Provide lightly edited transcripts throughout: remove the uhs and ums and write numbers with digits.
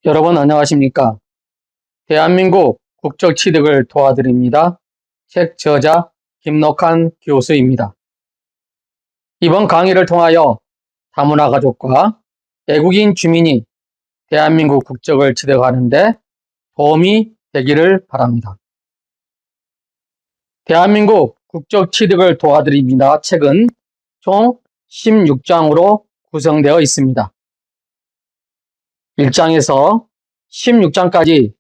여러분 안녕하십니까? 대한민국 국적 취득을 도와드립니다. 책 저자 김록한 교수입니다. 이번 강의를 통하여 다문화 가족과 외국인 주민이 대한민국 국적을 취득하는 데 도움이 되기를 바랍니다. 대한민국 국적 취득을 도와드립니다. 책은 총 16장으로 구성되어 있습니다. 1장에서 16장까지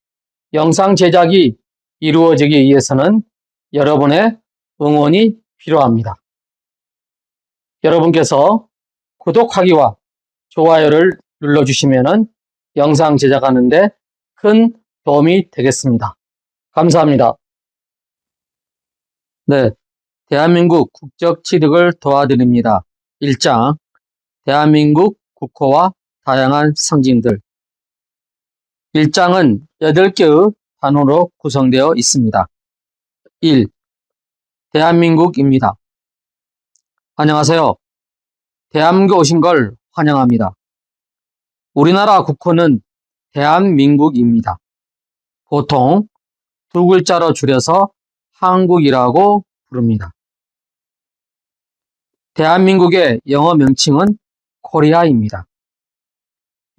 영상 제작이 이루어지기 위해서는 여러분의 응원이 필요합니다. 여러분께서 구독하기와 좋아요를 눌러주시면 영상 제작하는 데 큰 도움이 되겠습니다. 감사합니다. 네, 대한민국 국적 취득을 도와드립니다. 1장, 대한민국 국호와 다양한 상징들. 1장은 8개의 단어로 구성되어 있습니다. 1. 대한민국입니다. 안녕하세요. 대한민국에 오신 걸 환영합니다. 우리나라 국호는 대한민국입니다. 보통 두 글자로 줄여서 한국이라고 부릅니다. 대한민국의 영어 명칭은 코리아입니다.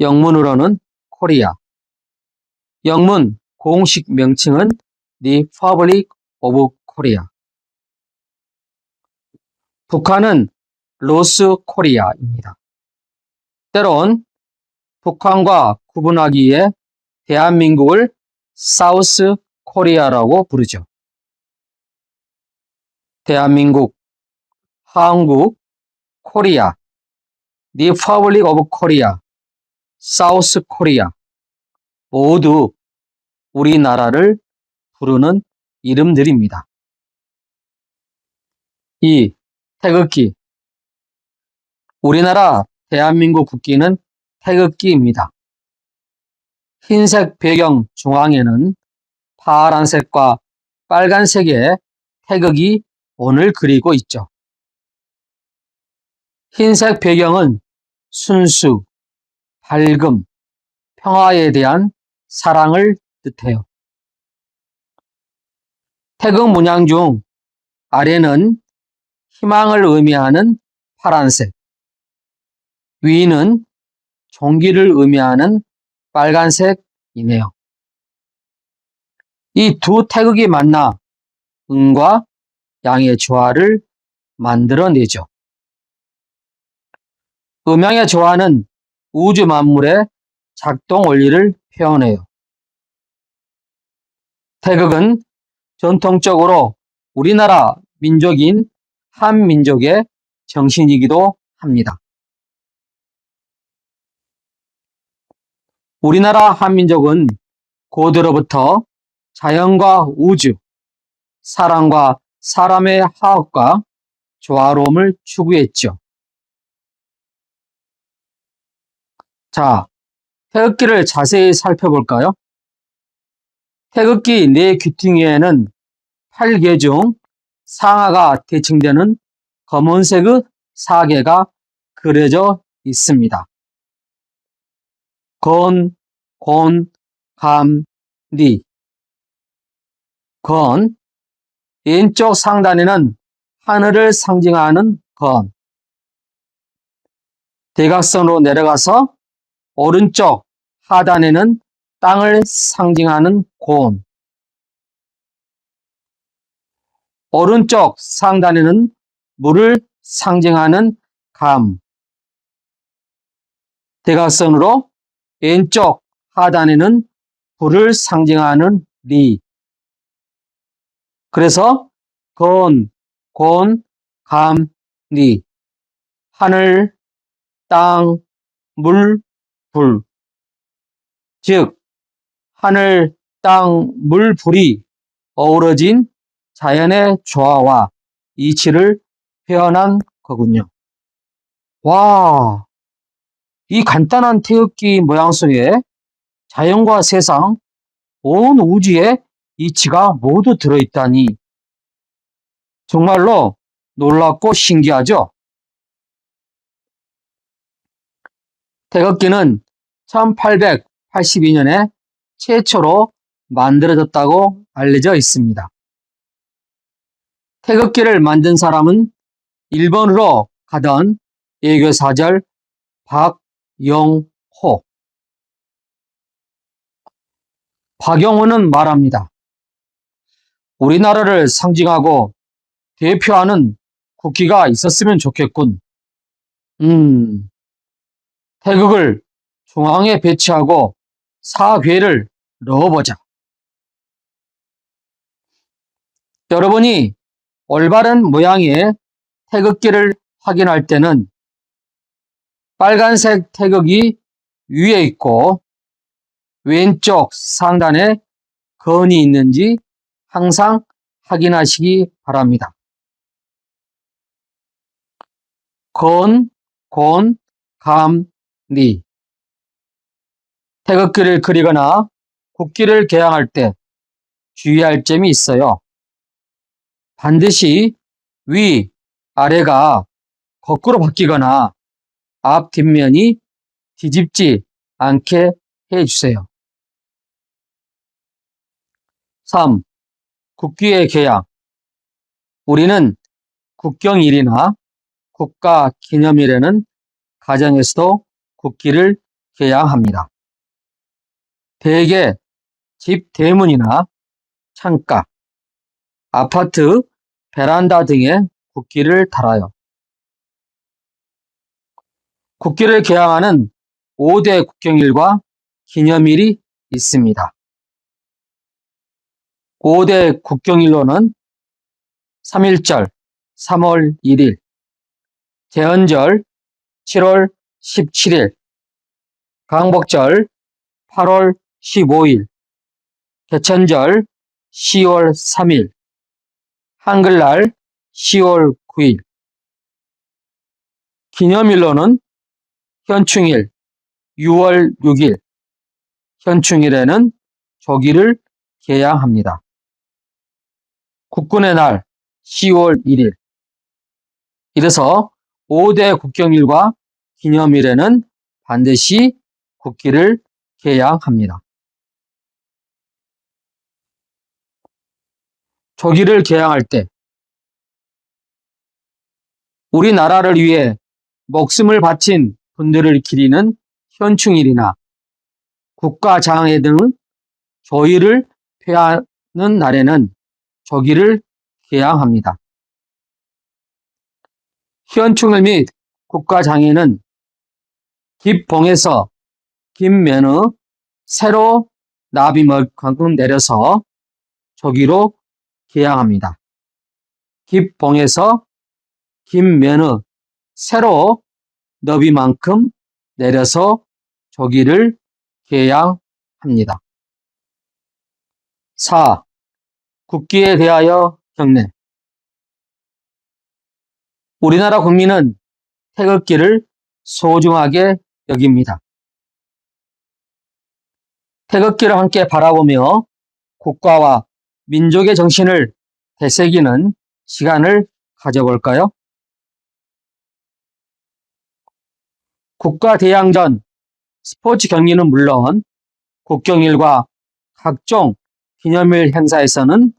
영문으로는 코리아. 영문 공식 명칭은 The Republic of Korea. 북한은 노스 코리아입니다. 때론 북한과 구분하기 위해 대한민국을 사우스 코리아라고 부르죠. 대한민국, 한국, 코리아, The Republic of Korea, 사우스 코리아 모두 우리나라를 부르는 이름들입니다. 2. 태극기. 우리나라 대한민국 국기는 태극기입니다. 흰색 배경 중앙에는 파란색과 빨간색의 태극이 원을 그리고 있죠. 흰색 배경은 순수, 밝음, 평화에 대한 사랑을 뜻해요. 태극 문양 중 아래는 희망을 의미하는 파란색, 위는 종기를 의미하는 빨간색이네요. 이 두 태극이 만나 음과 양의 조화를 만들어내죠. 음양의 조화는 우주 만물의 작동 원리를 표현해요. 태극은 전통적으로 우리나라 민족인 한민족의 정신이기도 합니다. 우리나라 한민족은 고대로부터 자연과 우주, 사람과 사람의 화합과 조화로움을 추구했죠. 자, 태극기를 자세히 살펴볼까요? 태극기 네 귀퉁이에는 8개 중 상하가 대칭되는 검은색의 사계가 그려져 있습니다. 건, 곤, 감, 리. 건, 왼쪽 상단에는 하늘을 상징하는 건. 대각선으로 내려가서 오른쪽 하단에는 땅을 상징하는 곤. 오른쪽 상단에는 물을 상징하는 감. 대각선으로 왼쪽 하단에는 불을 상징하는 리. 그래서 건, 곤, 감, 리. 하늘, 땅, 물, 불. 즉 하늘, 땅, 물, 불이 어우러진 자연의 조화와 이치를 표현한 거군요. 와, 이 간단한 태극기 모양 속에 자연과 세상, 온 우주의 이치가 모두 들어있다니 정말로 놀랍고 신기하죠? 태극기는 1882년에 최초로 만들어졌다고 알려져 있습니다. 태극기를 만든 사람은 일본으로 가던 예교사절 박영호. 박영호는 말합니다. 우리나라를 상징하고 대표하는 국기가 있었으면 좋겠군. 태극을 중앙에 배치하고 사괴를 넣어보자. 여러분이 올바른 모양의 태극기를 확인할 때는 빨간색 태극이 위에 있고 왼쪽 상단에 건이 있는지 항상 확인하시기 바랍니다. 건, 곤, 감, 리. 태극기를 그리거나 국기를 개양할 때 주의할 점이 있어요. 반드시 위, 아래가 거꾸로 바뀌거나 앞, 뒷면이 뒤집지 않게 해주세요. 3. 국기의 개양. 우리는 국경일이나 국가기념일에는 가정에서도 국기를 개양합니다. 대개 집 대문이나 창가, 아파트 베란다 등에 국기를 달아요. 국기를 개양하는 5대 국경일과 기념일이 있습니다. 5대 국경일로는 3.1절 3월 1일, 대헌절 7월 17일, 광복절 8월 15일, 개천절 10월 3일, 한글날 10월 9일. 기념일로는 현충일 6월 6일, 현충일에는 조기를 개양합니다. 국군의 날 10월 1일. 이래서 5대 국경일과 기념일에는 반드시 국기를 개양합니다. 조기를 개양할 때 우리나라를 위해 목숨을 바친 분들을 기리는 현충일이나 국가장애 등 조의를 표하는 날에는 조기를 개양합니다. 현충일 및 국가장애는 깁봉에서 김면의 새로 나비만큼 내려서 조기로 개양합니다. 깁봉에서 김면의 새로 너비만큼 내려서 조기를 개양합니다. 4. 국기에 대하여 경례. 우리나라 국민은 태극기를 소중하게 여깁니다. 태극기를 함께 바라보며 국가와 민족의 정신을 되새기는 시간을 가져볼까요? 국가대항전 스포츠 경기는 물론 국경일과 각종 기념일 행사에서는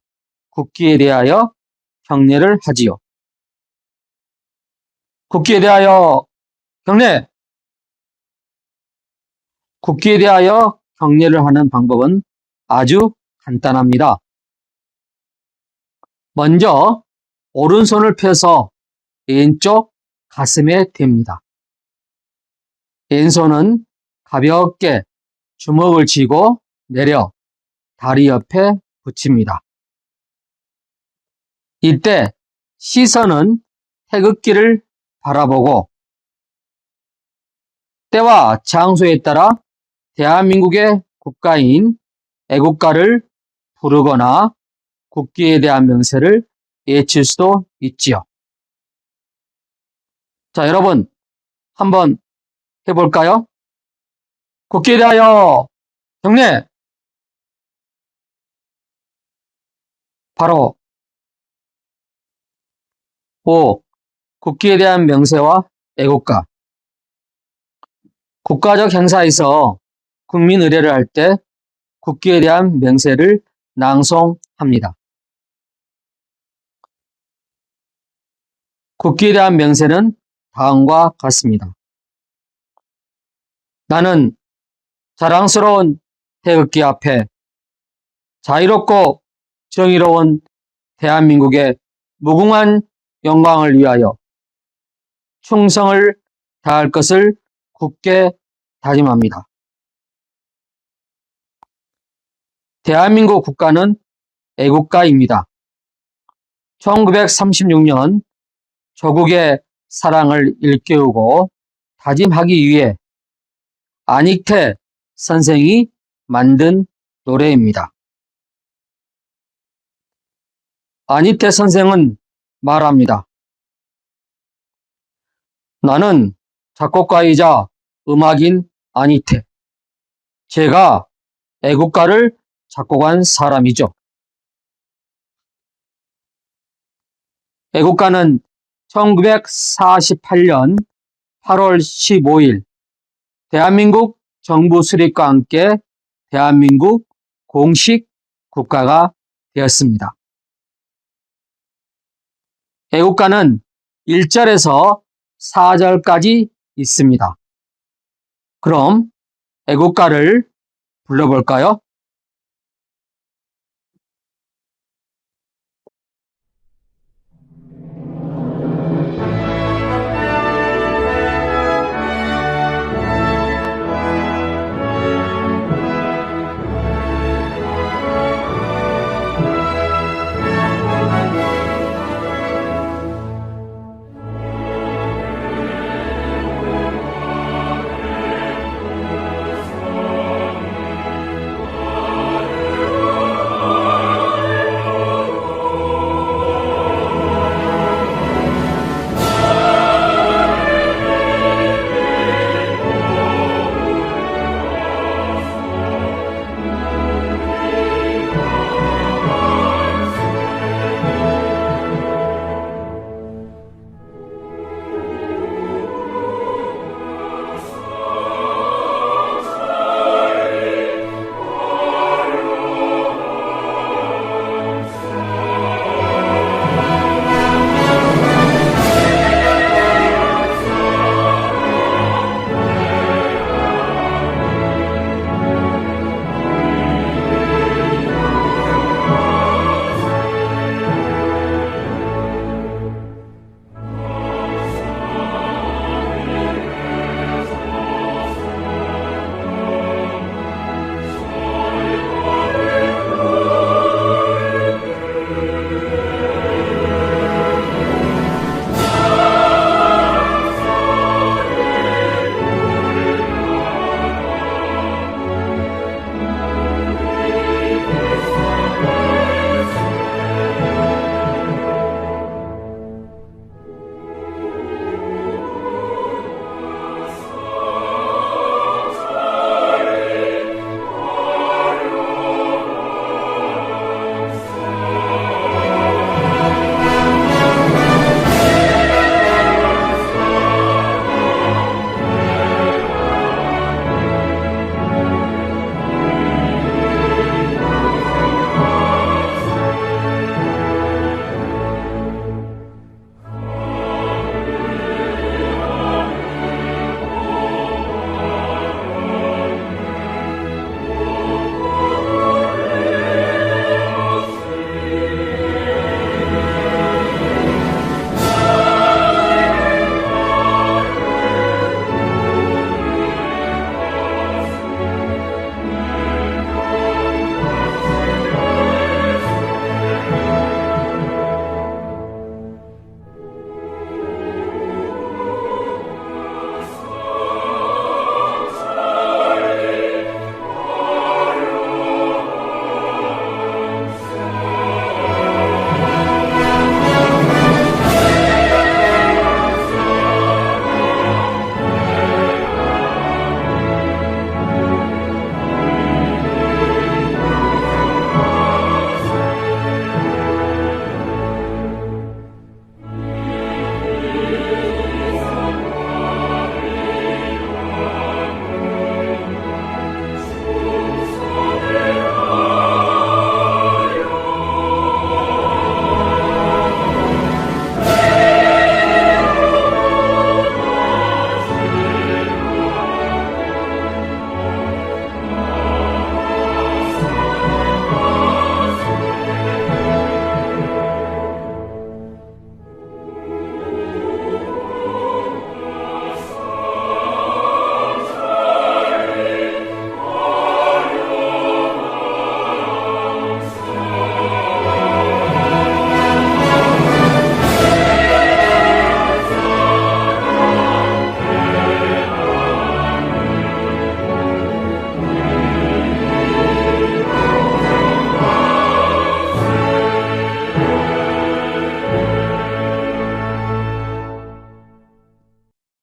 국기에 대하여 경례를 하지요. 국기에 대하여 경례! 국기에 대하여 경례를 하는 방법은 아주 간단합니다. 먼저 오른손을 펴서 왼쪽 가슴에 댑니다. 왼손은 가볍게 주먹을 쥐고 내려 다리 옆에 붙입니다. 이때 시선은 태극기를 바라보고 때와 장소에 따라 대한민국의 국가인 애국가를 부르거나 국기에 대한 명세를 외칠 수도 있지요. 자, 여러분 한번 해볼까요? 국기에 대하여 경례! 바로 5. 국기에 대한 명세와 애국가. 국가적 행사에서 국민 의례를 할 때 국기에 대한 맹세를 낭송합니다. 국기에 대한 맹세는 다음과 같습니다. 나는 자랑스러운 태극기 앞에 자유롭고 정의로운 대한민국의 무궁한 영광을 위하여 충성을 다할 것을 굳게 다짐합니다. 대한민국 국가는 애국가입니다. 1936년 조국의 사랑을 일깨우고 다짐하기 위해 안익태 선생이 만든 노래입니다. 안익태 선생은 말합니다. 나는 작곡가이자 음악인 안익태. 제가 애국가를 작곡한 사람이죠. 애국가는 1948년 8월 15일 대한민국 정부 수립과 함께 대한민국 공식 국가가 되었습니다. 애국가는 1절에서 4절까지 있습니다. 그럼 애국가를 불러볼까요?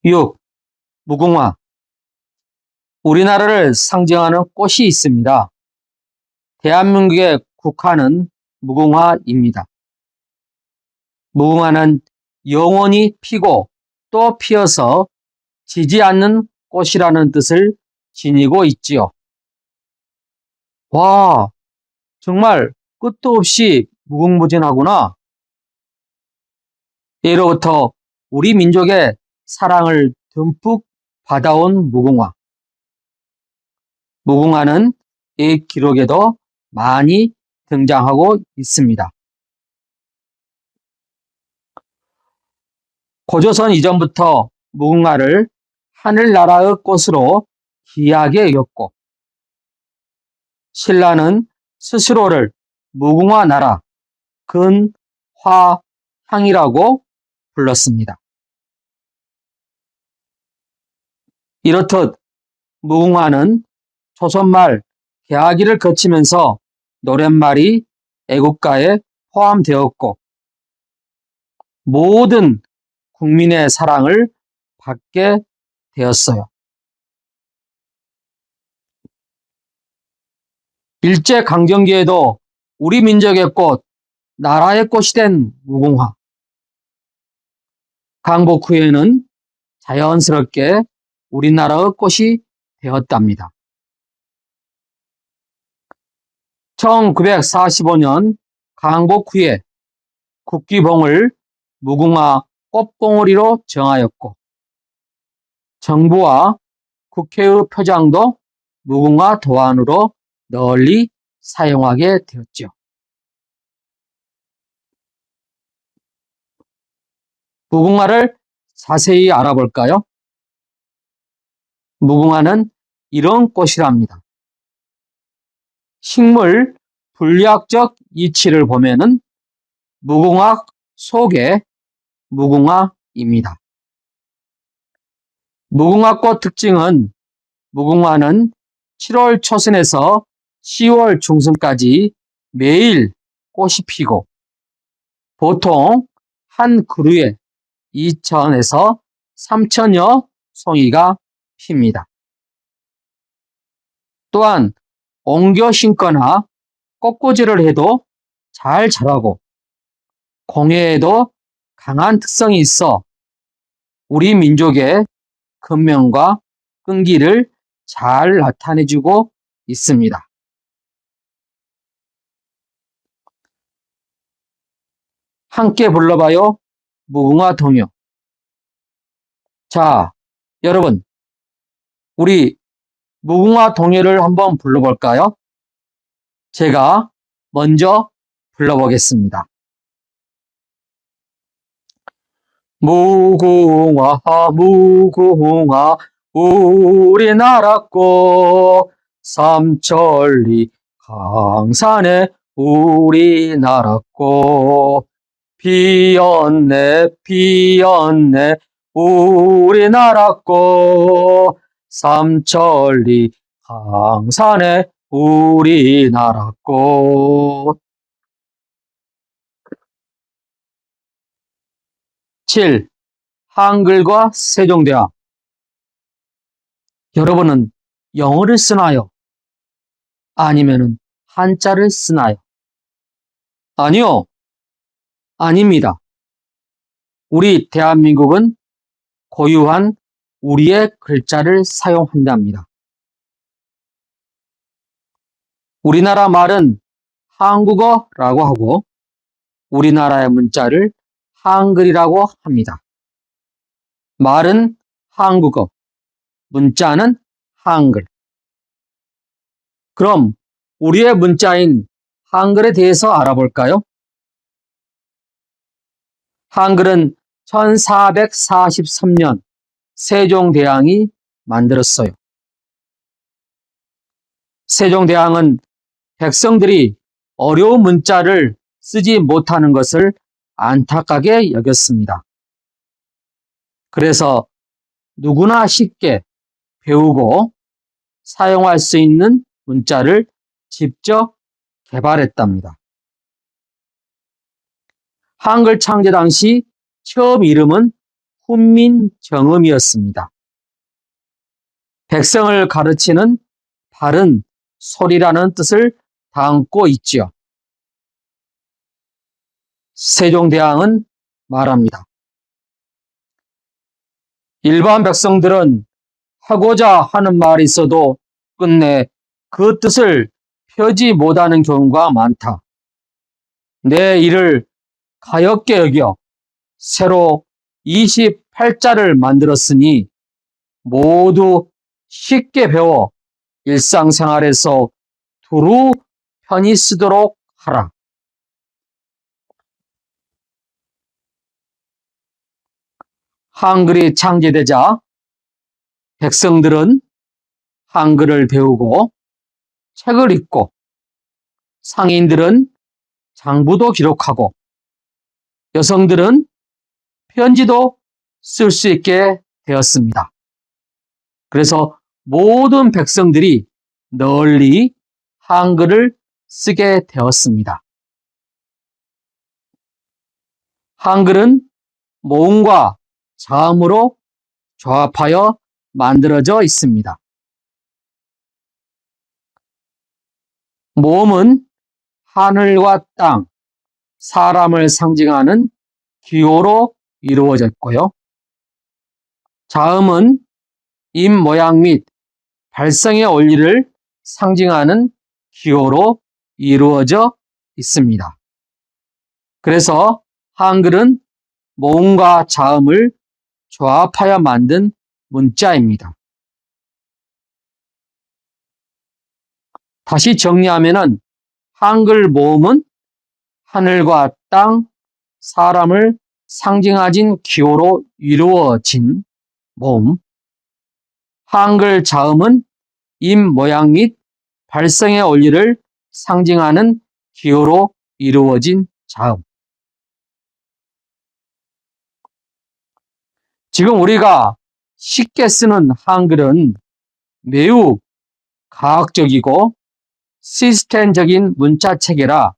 6. 무궁화. 우리나라를 상징하는 꽃이 있습니다. 대한민국의 국화는 무궁화입니다. 무궁화는 영원히 피고 또 피어서 지지 않는 꽃이라는 뜻을 지니고 있지요. 와, 정말 끝도 없이 무궁무진하구나. 예로부터 우리 민족의 사랑을 듬뿍 받아온 무궁화. 무궁화는 이 기록에도 많이 등장하고 있습니다. 고조선 이전부터 무궁화를 하늘나라의 꽃으로 귀하게 여겼고 신라는 스스로를 무궁화 나라 근화향이라고 불렀습니다. 이렇듯 무궁화는 조선말 개화기를 거치면서 노랫말이 애국가에 포함되었고 모든 국민의 사랑을 받게 되었어요. 일제강점기에도 우리 민족의 꽃, 나라의 꽃이 된 무궁화. 강복 후에는 자연스럽게 우리나라의 꽃이 되었답니다. 1945년 강복 후에 국기봉을 무궁화 꽃봉오리로 정하였고 정부와 국회의 표장도 무궁화 도안으로 널리 사용하게 되었죠. 무궁화를 자세히 알아볼까요? 무궁화는 이런 꽃이랍니다. 식물 분리학적 이치를 보면은 무궁화 속의 무궁화입니다. 무궁화꽃 특징은 무궁화는 7월 초순에서 10월 중순까지 매일 꽃이 피고 보통 한 그루에 2,000에서 3,000여 송이가 핍니다. 또한 옮겨 심거나 꽃꽂이를 해도 잘 자라고 공예에도 강한 특성이 있어 우리 민족의 근면과 끈기를 잘 나타내주고 있습니다. 함께 불러봐요. 무궁화 동요. 자, 여러분, 우리 무궁화 동요를 한번 불러볼까요? 제가 먼저 불러보겠습니다. 무궁화 무궁화 우리나라 꽃 삼천리 강산에 우리나라 꽃 피었네 피었네 우리나라 꽃 삼천리 강산에 우리나라 꽃 7. 한글과 세종대왕. 여러분은 영어를 쓰나요? 아니면 한자를 쓰나요? 아니요. 아닙니다. 우리 대한민국은 고유한 우리의 글자를 사용한답니다. 우리나라 말은 한국어라고 하고 우리나라의 문자를 한글이라고 합니다. 말은 한국어, 문자는 한글. 그럼 우리의 문자인 한글에 대해서 알아볼까요? 한글은 1443년 세종대왕이 만들었어요. 세종대왕은 백성들이 어려운 문자를 쓰지 못하는 것을 안타깝게 여겼습니다. 그래서 누구나 쉽게 배우고 사용할 수 있는 문자를 직접 개발했답니다. 한글 창제 당시 처음 이름은 훈민정음이었습니다. 백성을 가르치는 바른 소리라는 뜻을 담고 있지요. 세종대왕은 말합니다. 일반 백성들은 하고자 하는 말이 있어도 끝내 그 뜻을 펴지 못하는 경우가 많다. 내 일을 가엾게 여겨 새로 28자를 만들었으니 모두 쉽게 배워 일상생활에서 두루 편히 쓰도록 하라. 한글이 창제되자 백성들은 한글을 배우고 책을 읽고 상인들은 장부도 기록하고 여성들은 편지도 쓸 수 있게 되었습니다. 그래서 모든 백성들이 널리 한글을 쓰게 되었습니다. 한글은 모음과 자음으로 조합하여 만들어져 있습니다. 모음은 하늘과 땅, 사람을 상징하는 기호로 이루어졌고요. 자음은 입 모양 및 발성의 원리를 상징하는 기호로 이루어져 있습니다. 그래서 한글은 모음과 자음을 조합하여 만든 문자입니다. 다시 정리하면은 한글 모음은 하늘과 땅, 사람을 상징하진 기호로 이루어진 모음, 한글 자음은 입 모양 및 발성의 원리를 상징하는 기호로 이루어진 자음. 지금 우리가 쉽게 쓰는 한글은 매우 과학적이고 시스템적인 문자체계라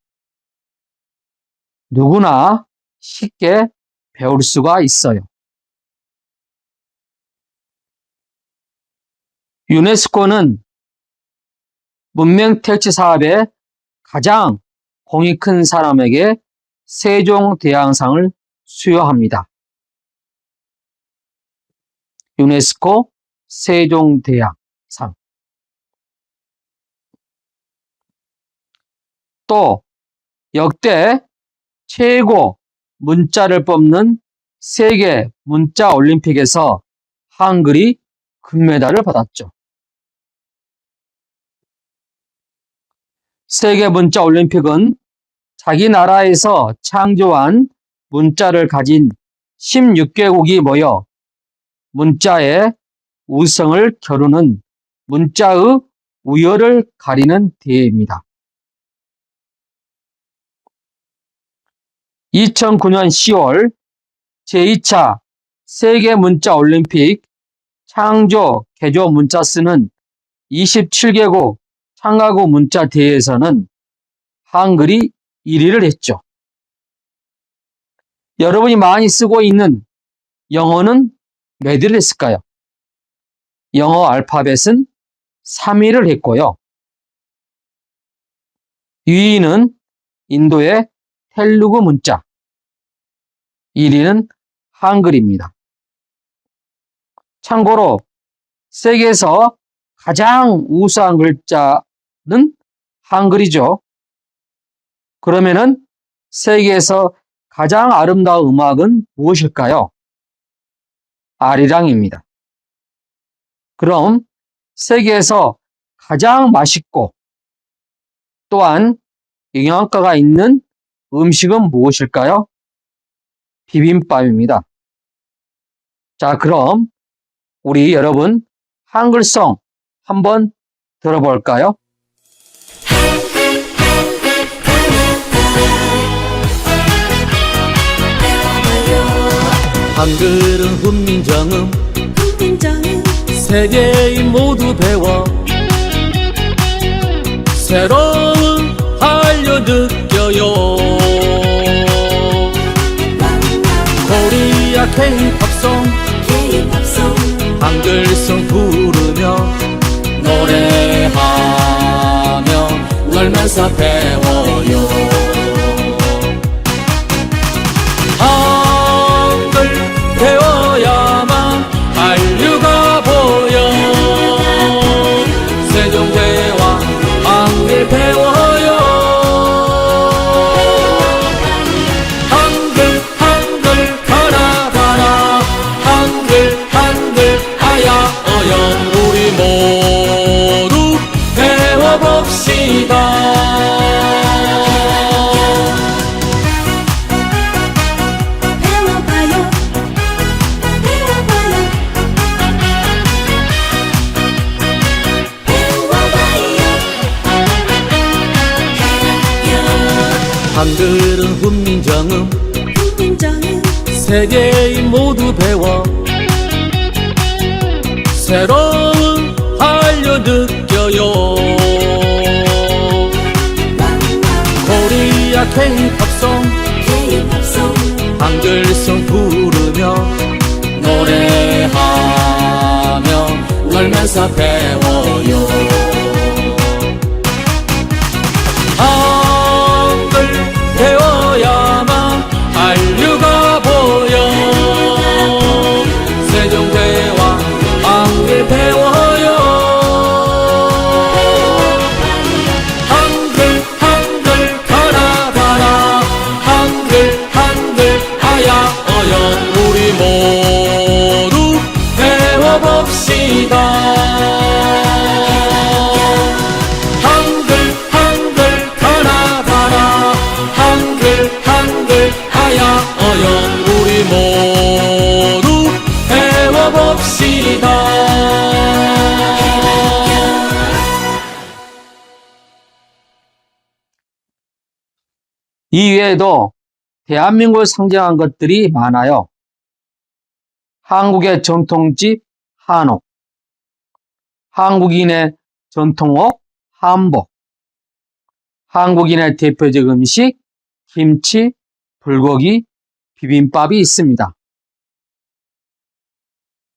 누구나 쉽게 배울 수가 있어요. 유네스코는 문명택지 사업에 가장 공이 큰 사람에게 세종대왕상을 수여합니다. 유네스코 세종대왕상. 또 역대 최고 문자를 뽑는 세계 문자 올림픽에서 한글이 금메달을 받았죠. 세계 문자 올림픽은 자기 나라에서 창조한 문자를 가진 16개국이 모여 문자의 우성을 겨루는 문자의 우열을 가리는 대회입니다. 2009년 10월 제2차 세계 문자 올림픽 창조 개조 문자 쓰는 27개국 참가국 문자 대회에서는 한글이 1위를 했죠. 여러분이 많이 쓰고 있는 영어는 몇 위를 했을까요? 영어 알파벳은 3위를 했고요. 2위는 인도의 텔루구 문자, 1위는 한글입니다. 참고로 세계에서 가장 우수한 글자는 한글이죠. 그러면은 세계에서 가장 아름다운 음악은 무엇일까요? 아리랑입니다. 그럼 세계에서 가장 맛있고 또한 영양가가 있는 음식은 무엇일까요? 비빔밥입니다. 자, 그럼 우리 여러분 한글송 한번 들어볼까요? 한글은 훈민정음 세계인 모두 배워 새로운 한류 느껴요. 코리아 K-팝 K-팝송 한글송 부르며 노래하며 놀면서 배워요. 한글 배워야만 한류가 보여. 세종대왕 한글 배워요. 한글 가라 가라 한글 아야 어여 우리 모두 배워봅시다. 배워봐요 한글은 훈민정음 국민정음 세계인 모두 배워. 새로운 한류 느껴요. 코리아 K-팝송 K-팝송 한글송 부르며 노래하며 놀면서 배워요. 한글 배워야만 한류가 보여. 세종대왕 한글 배워요. 한글 가라 가라 한글 아야 어여 우리 모두 배워봅시다. 한글 가라 가라 한글 아야 어여 우리 모두 배워봅시다. 이외에도 대한민국을 상징한 것들이 많아요. 한국의 전통집 한옥, 한국인의 전통옷 한복, 한국인의 대표적 음식 김치, 불고기, 비빔밥이 있습니다.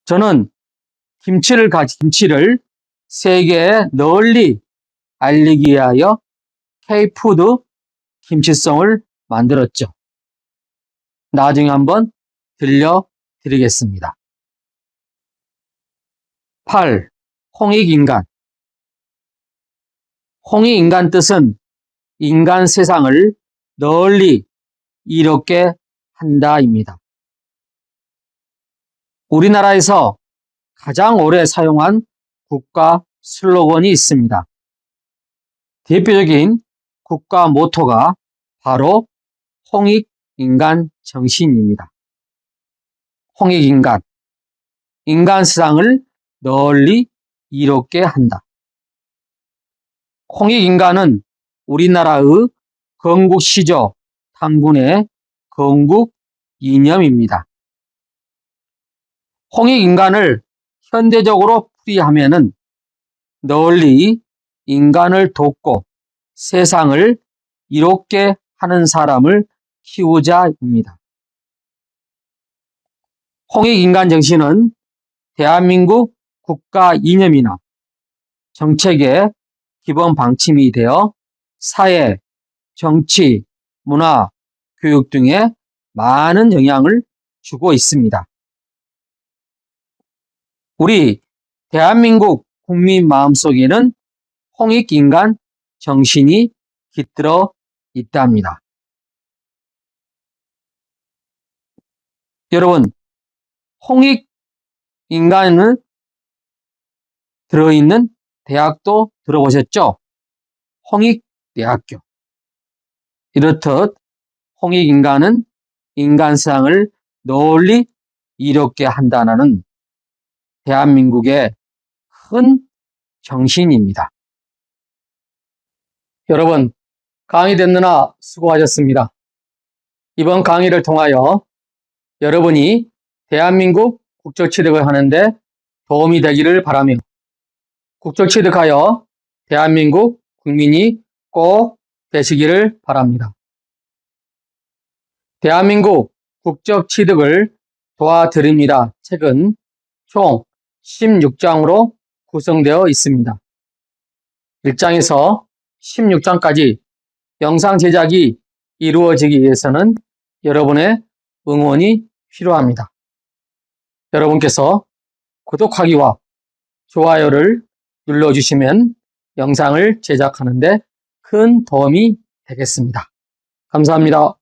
저는 김치를 세계에 널리 알리기 위하여 K-푸드 김치송을 만들었죠. 나중에 한번 들려드리겠습니다. 8. 홍익인간. 홍익인간 뜻은 인간 세상을 널리 이롭게 한다입니다. 우리나라에서 가장 오래 사용한 국가 슬로건이 있습니다. 대표적인 국가 모토가 바로 홍익인간 정신입니다. 홍익인간, 인간 세상을 널리 이롭게 한다. 홍익인간은 우리나라의 건국시조 탐군의 건국 이념입니다. 홍익인간을 현대적으로 풀이하면은 널리 인간을 돕고 세상을 이롭게 하는 사람을 키우자입니다. 홍익인간 정신은 대한민국 국가 이념이나 정책의 기본 방침이 되어 사회, 정치, 문화, 교육 등에 많은 영향을 주고 있습니다. 우리 대한민국 국민 마음속에는 홍익인간 정신이 깃들어 있답니다. 여러분, 홍익인간을 들어있는 대학도 들어보셨죠? 홍익대학교. 이렇듯 홍익인간은 인간상을 널리 이롭게 한다는 대한민국의 큰 정신입니다. 여러분, 강의 듣느라 수고하셨습니다. 이번 강의를 통하여 여러분이 대한민국 국적취득을 하는데 도움이 되기를 바라며 국적취득하여 대한민국 국민이 꼭 되시기를 바랍니다. 대한민국 국적취득을 도와드립니다 책은 총 16장으로 구성되어 있습니다. 1장에서 16장까지 영상 제작이 이루어지기 위해서는 여러분의 응원이 필요합니다. 여러분께서 구독하기와 좋아요를 눌러주시면 영상을 제작하는 데 큰 도움이 되겠습니다. 감사합니다.